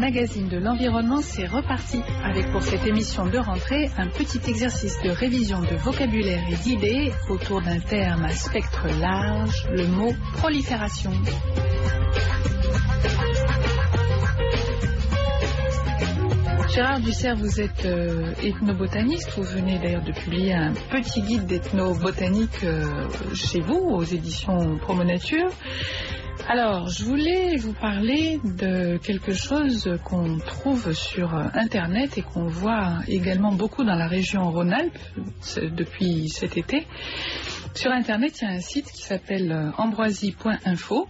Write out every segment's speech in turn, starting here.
magazine de l'environnement, c'est reparti avec pour cette émission de rentrée un petit exercice de révision de vocabulaire et d'idées autour d'un terme à spectre large, le mot prolifération. Gérard Dussert, vous êtes ethnobotaniste, vous venez d'ailleurs de publier un petit guide d'ethnobotanique chez vous, aux éditions Promo Nature. Alors, je voulais vous parler de quelque chose qu'on trouve sur Internet et qu'on voit également beaucoup dans la région Rhône-Alpes depuis cet été. Sur Internet, il y a un site qui s'appelle ambroisie.info.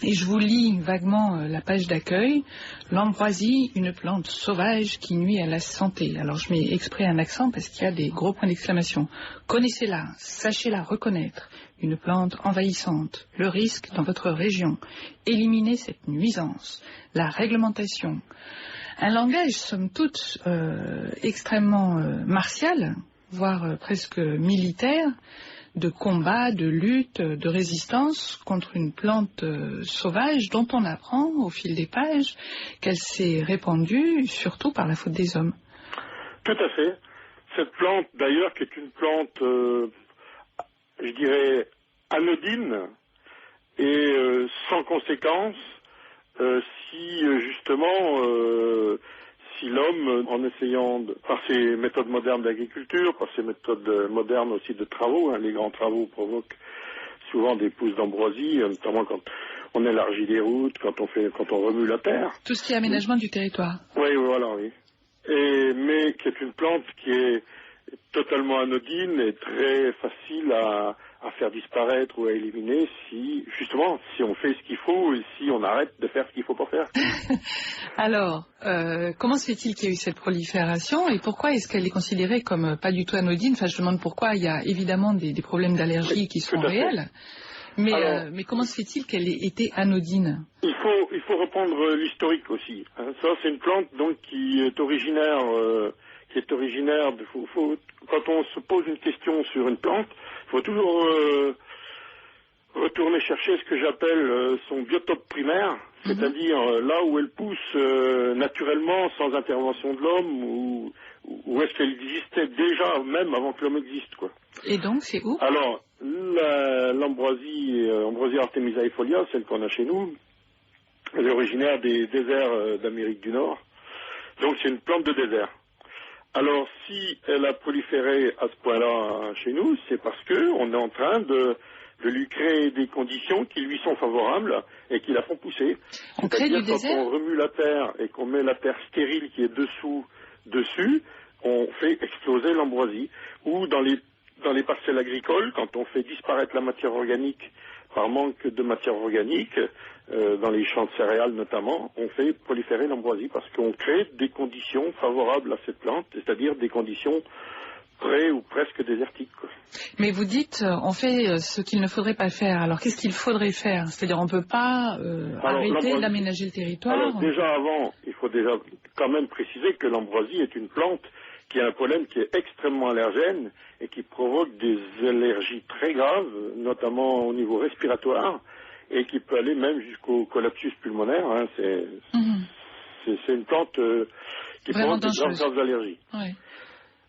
Et je vous lis vaguement la page d'accueil. L'ambroisie, une plante sauvage qui nuit à la santé. Alors je mets exprès un accent parce qu'il y a des gros points d'exclamation. Connaissez-la, sachez-la reconnaître. Une plante envahissante. Le risque dans votre région. Éliminez cette nuisance. La réglementation. Un langage, somme toute, extrêmement martial, voire presque militaire, de combat, de lutte, de résistance contre une plante sauvage dont on apprend au fil des pages qu'elle s'est répandue surtout par la faute des hommes. Tout à fait. Cette plante d'ailleurs qui est une plante, je dirais, anodine et sans conséquence si justement... si l'homme, en essayant, par ses méthodes modernes d'agriculture, par ses méthodes modernes aussi de travaux, les grands travaux provoquent souvent des pousses d'ambroisie, notamment quand on élargit des routes, quand on remue la terre. Tout ce qui est aménagement du territoire. Oui, voilà, oui. Mais qui est une plante qui est totalement anodine et très facile à faire disparaître ou à éliminer si on fait ce qu'il faut et si on arrête de faire ce qu'il ne faut pas faire. Alors, comment se fait-il qu'il y a eu cette prolifération et pourquoi est-ce qu'elle est considérée comme pas du tout anodine? Enfin, je demande pourquoi. Il y a évidemment des problèmes d'allergie qui sont réels. Mais comment se fait-il qu'elle ait été anodine? Il faut reprendre l'historique aussi. Ça, c'est une plante donc qui est originaire quand on se pose une question sur une plante, il faut toujours retourner chercher ce que j'appelle son biotope primaire, c'est-à-dire là où elle pousse naturellement sans intervention de l'homme ou est-ce qu'elle existait déjà même avant que l'homme existe, quoi. Et donc c'est où? Alors l'ambroisie, Ambrosia artemisiae, celle qu'on a chez nous, elle est originaire des déserts d'Amérique du Nord, donc c'est une plante de désert. Alors, si elle a proliféré à ce point-là chez nous, c'est parce qu'on est en train de lui créer des conditions qui lui sont favorables et qui la font pousser. On crée du désert. Quand on remue la terre et qu'on met la terre stérile qui est dessus, on fait exploser l'ambroisie. Ou dans les parcelles agricoles, quand on fait disparaître la matière organique par manque de matière organique, dans les champs de céréales notamment, on fait proliférer l'ambroisie parce qu'on crée des conditions favorables à cette plante, c'est-à-dire des conditions près ou presque désertiques, quoi. Mais vous dites, on fait ce qu'il ne faudrait pas faire. Alors qu'est-ce qu'il faudrait faire? C'est-à-dire on ne peut pas arrêter d'aménager le territoire? Alors déjà avant, il faut déjà quand même préciser que l'ambroisie est une plante qui a un pollen qui est extrêmement allergène et qui provoque des allergies très graves, notamment au niveau respiratoire, et qui peut aller même jusqu'au collapsus pulmonaire. C'est une plante qui provoque de graves allergies. Oui.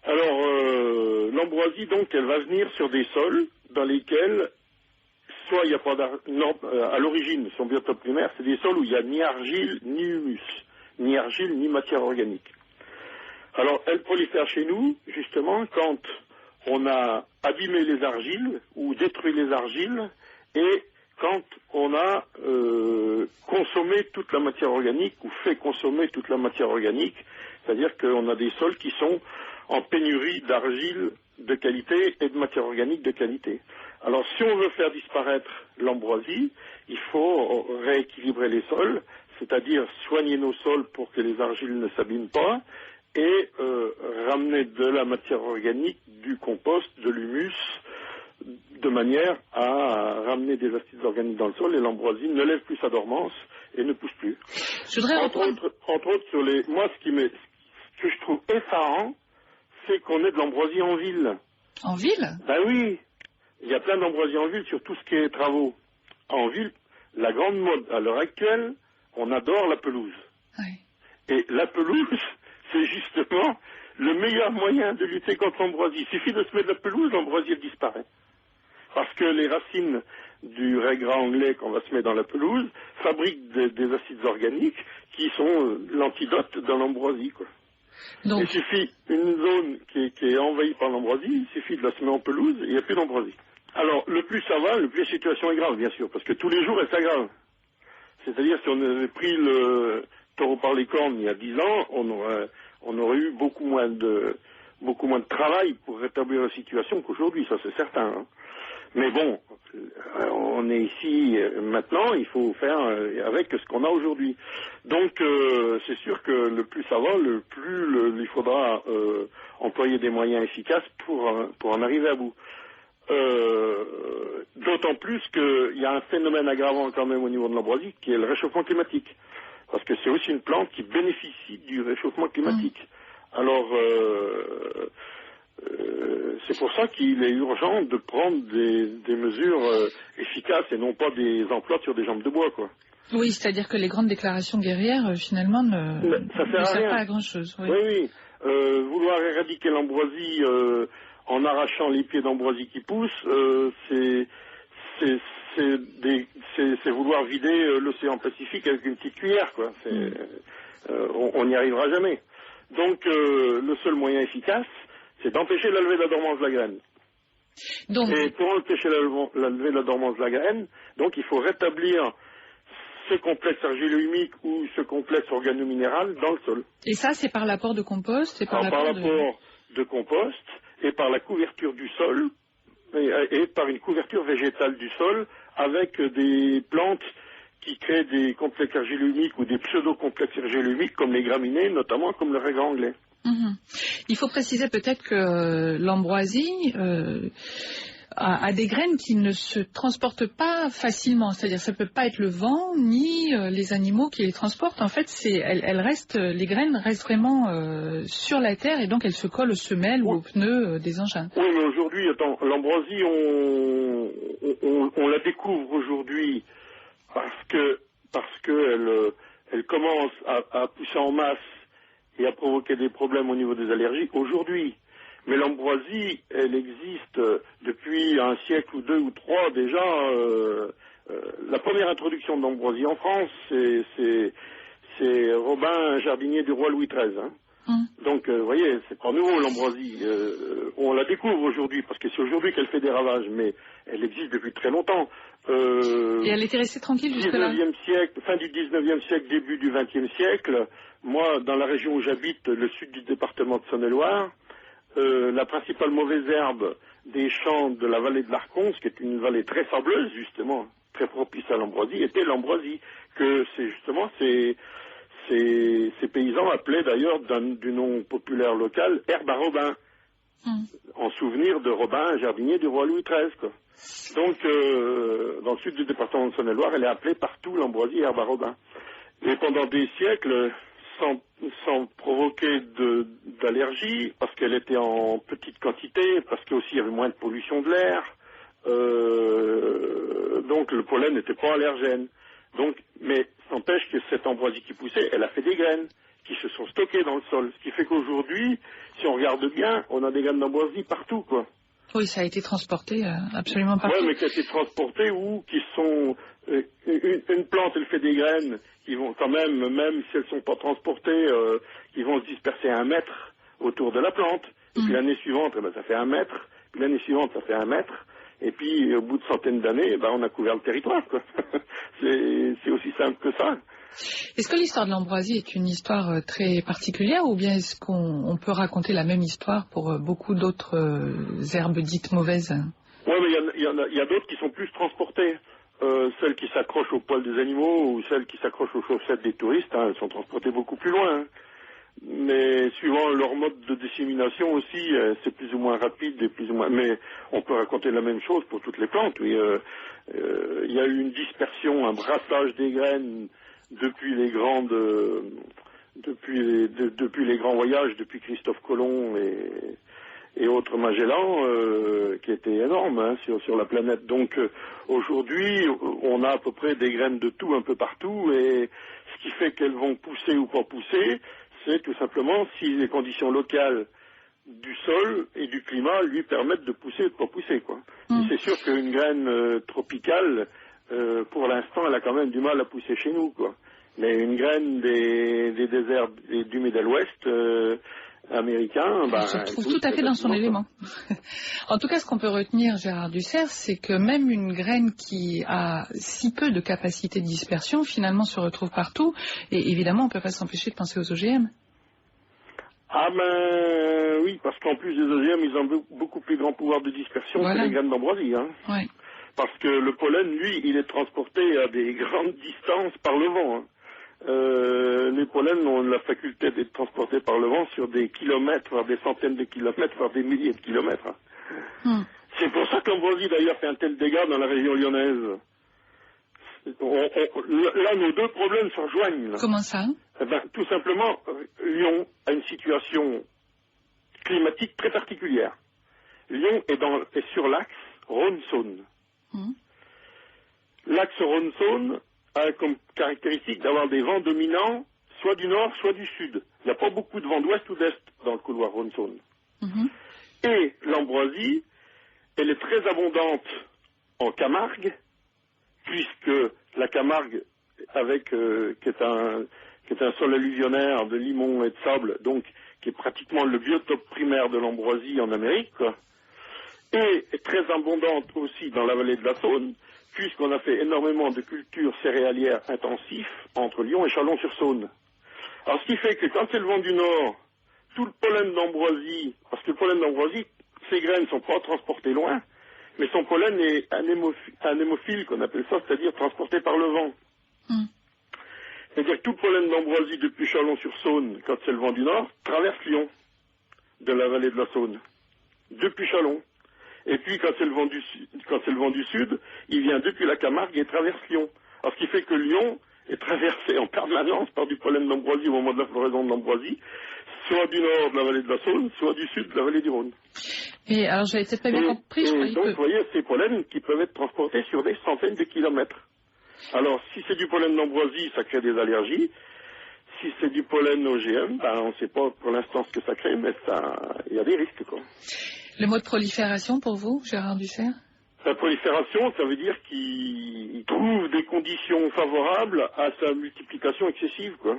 Alors, l'ambroisie, donc, elle va venir sur des sols dans lesquels, soit il n'y a pas à l'origine, son biotope primaire, c'est des sols où il n'y a ni argile, ni humus, ni argile, ni matière organique. Alors, elle prolifère chez nous, justement, quand on a abîmé les argiles ou détruit les argiles et quand on a consommé toute la matière organique ou fait consommer toute la matière organique, c'est-à-dire qu'on a des sols qui sont en pénurie d'argile de qualité et de matière organique de qualité. Alors, si on veut faire disparaître l'ambroisie, il faut rééquilibrer les sols, c'est-à-dire soigner nos sols pour que les argiles ne s'abîment pas, et ramener de la matière organique, du compost, de l'humus, de manière à ramener des acides organiques dans le sol, et l'ambroisie ne lève plus sa dormance et ne pousse plus. Entre autres, moi, ce que je trouve effarant, c'est qu'on ait de l'ambroisie en ville. En ville? Ben oui, il y a plein d'ambroisie en ville sur tout ce qui est travaux. En ville, la grande mode à l'heure actuelle, on adore la pelouse. Oui. Et la pelouse, c'est justement le meilleur moyen de lutter contre l'ambroisie. Il suffit de se mettre de la pelouse, l'ambroisie disparaît. Parce que les racines du raiggras anglais qu'on va se mettre dans la pelouse fabriquent des acides organiques qui sont l'antidote de l'ambroisie, quoi. Donc, il suffit une zone qui est envahie par l'ambroisie, il suffit de la semer en pelouse et il n'y a plus d'ambroisie. Alors, le plus ça va, le plus la situation est grave, bien sûr, parce que tous les jours, elle s'aggrave. C'est-à-dire, si on avait pris le taureau par les cornes il y a 10 ans, on aurait eu beaucoup moins de travail pour rétablir la situation qu'aujourd'hui, ça c'est certain. Hein. Mais bon, on est ici maintenant, il faut faire avec ce qu'on a aujourd'hui. Donc, c'est sûr que le plus ça va, le plus il faudra employer des moyens efficaces pour en arriver à bout. D'autant plus qu'il y a un phénomène aggravant quand même au niveau de l'ambroisie, qui est le réchauffement climatique. Parce que c'est aussi une plante qui bénéficie du réchauffement climatique. Alors, c'est pour ça qu'il est urgent de prendre des mesures efficaces et non pas des emplois sur des jambes de bois, quoi. Oui, c'est-à-dire que les grandes déclarations guerrières, finalement, ne servent pas à grand-chose. Oui, oui. Vouloir éradiquer l'ambroisie en arrachant les pieds d'ambroisie qui poussent, c'est vouloir vider l'océan Pacifique avec une petite cuillère, quoi. On n'y arrivera jamais. Donc, le seul moyen efficace, c'est d'empêcher la levée de la dormance de la graine. Donc, et pour empêcher la levée de la dormance de la graine, donc il faut rétablir ce complexe argilo-humique ou ce complexe organo-minéral dans le sol. Et ça, c'est par l'apport de compost par l'apport de compost et par la couverture du sol et par une couverture végétale du sol avec des plantes qui créent des complexes argilo-humiques ou des pseudo-complexes argilo-humiques comme les graminées, notamment comme le raiggras anglais. Il faut préciser peut-être que l'ambroisie a des graines qui ne se transportent pas facilement. C'est-à-dire ça ne peut pas être le vent ni les animaux qui les transportent. En fait, les graines restent vraiment sur la terre et donc elles se collent aux semelles ou aux pneus des engins. Oui, mais aujourd'hui, l'ambroisie, on la découvre aujourd'hui parce que elle commence à pousser en masse et à provoquer des problèmes au niveau des allergies aujourd'hui. Mais l'ambroisie, elle existe depuis un siècle ou deux ou trois déjà. La première introduction de l'ambroisie en France, c'est Robin, jardinier du roi Louis XIII. Hein. Donc, vous voyez, c'est pas nouveau l'ambroisie. On la découvre aujourd'hui parce que c'est aujourd'hui qu'elle fait des ravages, mais elle existe depuis très longtemps. Et elle était restée tranquille jusque-là. Fin du 19e siècle, début du 20e siècle. Moi, dans la région où j'habite, le sud du département de Saône-et-Loire, la principale mauvaise herbe des champs de la vallée de l'Arconce, qui est une vallée très sableuse, justement, très propice à l'ambroisie, était l'ambroisie, que c'est justement ces paysans appelaient d'ailleurs du nom populaire local herbe à Robin, en souvenir de Robin, jardinier du roi Louis XIII, quoi. Donc, dans le sud du département de Saône-et-Loire, elle est appelée partout l'ambroisie herbe à Robin. Et pendant des siècles, sans provoquer d'allergie, parce qu'elle était en petite quantité, parce qu'aussi il y avait moins de pollution de l'air, donc le pollen n'était pas allergène. Donc, mais n'empêche que cette ambroisie qui poussait, elle a fait des graines qui se sont stockées dans le sol. Ce qui fait qu'aujourd'hui, si on regarde bien, on a des graines d'ambroisie partout, quoi. Oui, ça a été transporté absolument partout. Oui, mais qui a été transporté ou qui sont... une plante, elle fait des graines qui vont quand même si elles ne sont pas transportées, qui vont se disperser à 1 mètre autour de la plante. Et puis l'année suivante, ça fait 1 mètre. Puis l'année suivante, ça fait 1 mètre. Et puis, au bout de centaines d'années, on a couvert le territoire, quoi. C'est aussi simple que ça. Est-ce que l'histoire de l'ambroisie est une histoire très particulière ou bien est-ce qu'on peut raconter la même histoire pour beaucoup d'autres herbes dites mauvaises? Oui, mais il y a d'autres qui sont plus transportées. Celles qui s'accrochent aux poils des animaux ou celles qui s'accrochent aux chaussettes des touristes, elles sont transportées beaucoup plus loin. Hein. Mais suivant leur mode de dissémination aussi, c'est plus ou moins rapide et plus ou moins. Mais on peut raconter la même chose pour toutes les plantes. Oui, il y a eu une dispersion, un brassage des graines depuis les grands voyages, depuis Christophe Colomb et autres Magellan, qui était énorme sur la planète. Donc aujourd'hui, on a à peu près des graines de tout un peu partout, et ce Ce qui fait qu'elles vont pousser ou pas pousser, c'est tout simplement si les conditions locales du sol et du climat lui permettent de pousser ou de pas pousser, quoi. Et c'est sûr qu'une graine tropicale, pour l'instant, elle a quand même du mal à pousser chez nous, quoi. Mais une graine des déserts du Middle West américain, elle se trouve tout à fait dans son élément. En tout cas, ce qu'on peut retenir, Gérard Dussert, c'est que même une graine qui a si peu de capacité de dispersion, finalement, se retrouve partout. Et évidemment, on ne peut pas s'empêcher de penser aux OGM. Ah ben oui, parce qu'en plus des OGM, ils ont beaucoup plus grand pouvoir de dispersion que les graines d'ambroisie. Hein. Ouais. Parce que le pollen, lui, il est transporté à des grandes distances par le vent. Hein. Les pollens ont la faculté d'être transportés par le vent sur des kilomètres, voire des centaines de kilomètres, voire des milliers de kilomètres. Hein. C'est pour ça que l'ambroisie, d'ailleurs, fait un tel dégât dans la région lyonnaise. Là, nos deux problèmes se rejoignent. Là. Comment ça? Eh ben, tout simplement, Lyon a une situation climatique très particulière. Lyon est sur l'axe Rhône-Saône. L'axe Rhône-Saône a comme caractéristique d'avoir des vents dominants, soit du nord, soit du sud. Il n'y a pas beaucoup de vent d'ouest ou d'est dans le couloir Rhône-Saône. Et l'ambroisie, elle est très abondante en Camargue, puisque la Camargue, qui est un sol alluvionnaire de limon et de sable, donc qui est pratiquement le biotope primaire de l'ambroisie en Amérique, quoi, et est très abondante aussi dans la vallée de la Saône, puisqu'on a fait énormément de cultures céréalières intensives entre Lyon et Chalon-sur-Saône. Alors ce qui fait que quand c'est le vent du nord, tout le pollen d'ambroisie, parce que le pollen d'ambroisie, ses graines ne sont pas transportées loin, mais son pollen est anémophile, qu'on appelle ça, c'est-à-dire transporté par le vent. C'est-à-dire que tout le pollen d'ambroisie depuis Chalon-sur-Saône, quand c'est le vent du nord, traverse Lyon, de la vallée de la Saône, depuis Chalon. Et puis quand c'est le vent du sud, il vient depuis la Camargue et traverse Lyon. Alors ce qui fait que Lyon est traversé en permanence par du pollen d'ambroisie au moment de la floraison de l'ambroisie, soit du nord de la vallée de la Saône, soit du sud de la vallée du Rhône. Et alors j'avais peut-être pas bien compris. Donc vous voyez, ces pollens qui peuvent être transportés sur des centaines de kilomètres. Alors si c'est du pollen d'ambroisie, ça crée des allergies. Si c'est du pollen OGM, on ne sait pas pour l'instant ce que ça crée, mais il y a des risques, quoi. Le mot de prolifération pour vous, Gérard Dussert? La prolifération, ça veut dire qu'il trouve des conditions favorables à sa multiplication excessive, quoi.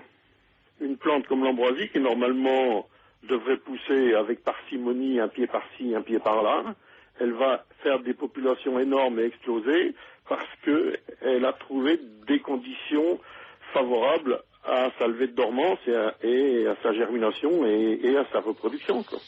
Une plante comme l'ambroisie, qui normalement devrait pousser avec parcimonie, un pied par-ci, un pied par-là, elle va faire des populations énormes et exploser parce qu'elle a trouvé des conditions favorables à sa levée de dormance et à sa germination et à sa reproduction, quoi.